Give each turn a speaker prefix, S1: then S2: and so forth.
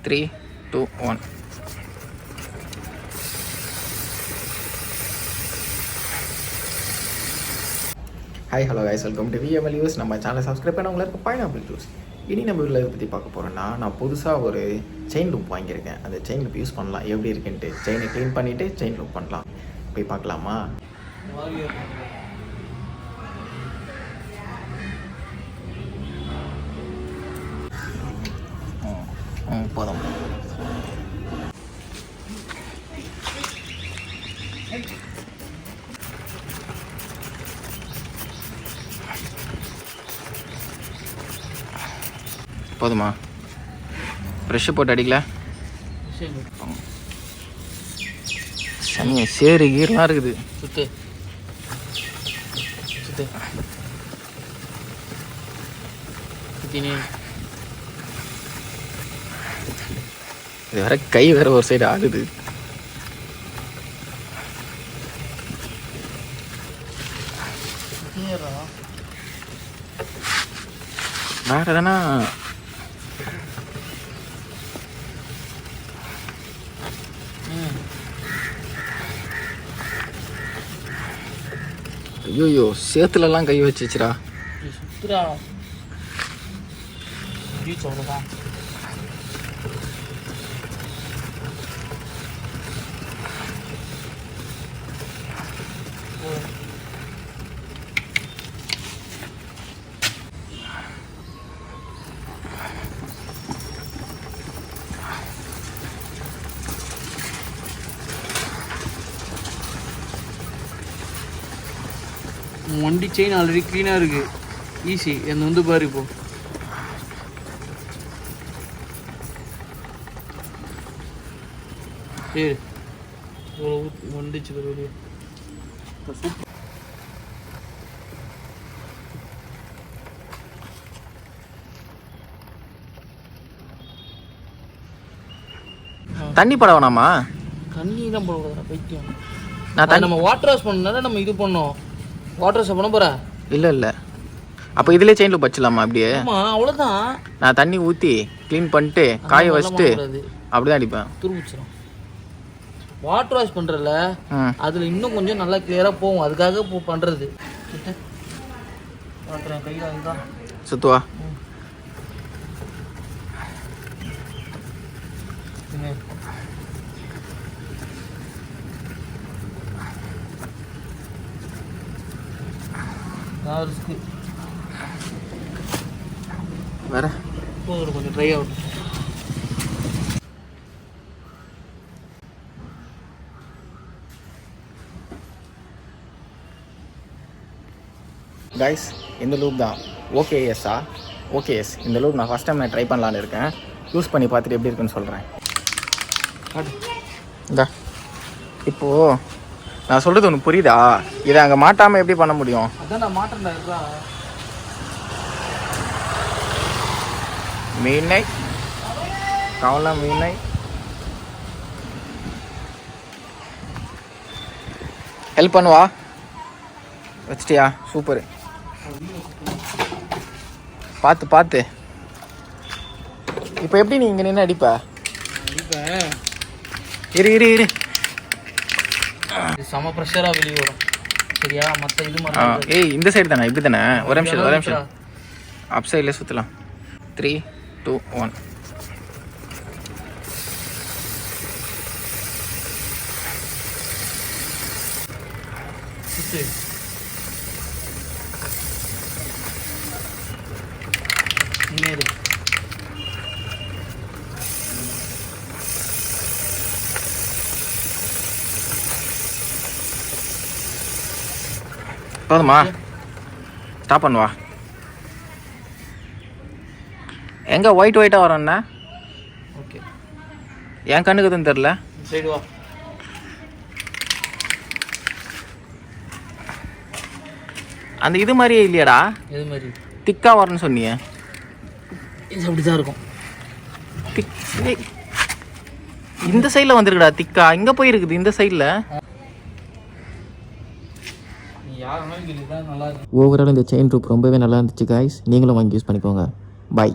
S1: 3, 2, 1. Hi hello guys, welcome to VML use. நம்ம சேனலை subscribe பண்ணவங்களுக்கு பைனாப்பிள் ஜூஸ். இனி நம்ம வீட்டில் பற்றி பார்க்க போகிறோன்னா, நான் புதுசாக ஒரு செயின் லூப் வாங்கியிருக்கேன். அந்த செயின் லூப் யூஸ் பண்ணலாம், எப்படி இருக்குன்ட்டு. செயினை க்ளீன் பண்ணிவிட்டு செயின் லூப் பண்ணலாம். போய் பார்க்கலாமா? போதும். போதுமா? ப்ரெஷ்ஷு போட்டு அடிக்கல? சனிய சேரு கீரெலாம் இருக்குது. சுத்து சுத்து சுத்தினே. இது வேற கை வேற ஒரு சைடு ஆகுது. வேற எதனா ஐயோ சேத்துலலாம் கை வச்சுச்சுடா. சுத்துடா அவ்வளோதான். வண்டி செயின் ஆல்ரெடி க்ளீனாக இருக்குது, ஈஸி. என்ன வந்து பாரு, இப்போ சரி இவ்வளோ வந்துச்சு பாரு வெளியே. தண்ணி பட வேணாமா?
S2: தண்ணி தான் போட பைத்தியம். நம்ம வாட்டர் வாஷ் பண்ணனால நம்ம இது பண்ணோம். வாட்டர் வாஷ் பண்ண போகிறேன். இல்லை அப்போ இதிலே செயின் லூப் வச்சிடலாமா? அப்படியே அவ்வளோதான்.
S1: நான் தண்ணி ஊற்றி க்ளீன் பண்ணிட்டு காய வச்சுட்டு அப்படிதான் அடிப்பேன்.
S2: துருப்பிச்சிடும். வாட்டர் வாஷ் பண்ணுறல அதில் இன்னும் கொஞ்சம் நல்லா கிளியராக போகும். அதுக்காக இப்போ பண்ணுறது. கையில் அதுதான்
S1: சுத்துவா. வேற
S2: கொஞ்சம் ட்ரை ஆகும்.
S1: கைஸ், இந்த லூப் தான் ஓகேஎஸ்ஸா? ஓகேஎஸ். இந்த லூப் நான் ஃபஸ்ட் டைம் ட்ரை பண்ணலான்னு இருக்கேன். யூஸ் பண்ணி பார்த்துட்டு எப்படி இருக்குன்னு சொல்கிறேன். இந்தா இப்போது நான் சொல்கிறது ஒன்று புரியுதா? இதை அங்கே மாட்டாமல் எப்படி பண்ண முடியும்?
S2: அதான் நான் மாட்டேன்டா.
S1: மீனை கவலை மீனை ஹெல்ப் பண்ணுவா. வச்சிட்டியா? சூப்பரு. பார்த்து இப்போ எப்படி நீ இங்கே நின்று அடிப்ப? இரு
S2: சம ப்ரெஷராக வெளியே வரும். சரியா? மற்ற இது மாதிரி
S1: ஏய் இந்த சைடு தானே? இப்படி தானே? ஒரு நிமிஷம் அப் சைடில் சுற்றலாம். 3, 2, 1. போதுமா? ஸ்டாப் பண்ணுவா. எங்கே ஒயிட்டாக வரோன்னா?
S2: ஓகே,
S1: என் கண்ணுக்கு எதுவும் தெரில.
S2: சைடு வா.
S1: அந்த இது மாதிரியே இல்லையாடா?
S2: எது மாதிரி?
S1: திக்கா வரணும்னு சொன்னியே.
S2: இது அப்படி தான் இருக்கும்.
S1: இந்த சைடில் வந்துருக்குடா திக்கா. இங்கே போயிருக்குது இந்த சைடில். ஓவரால் இந்த செயின் ரூப் ரொம்பவே நல்லா இருந்துச்சு காய்ஸ். நீங்களும் வாங்கி யூஸ் பண்ணிக்கோங்க. பாய்.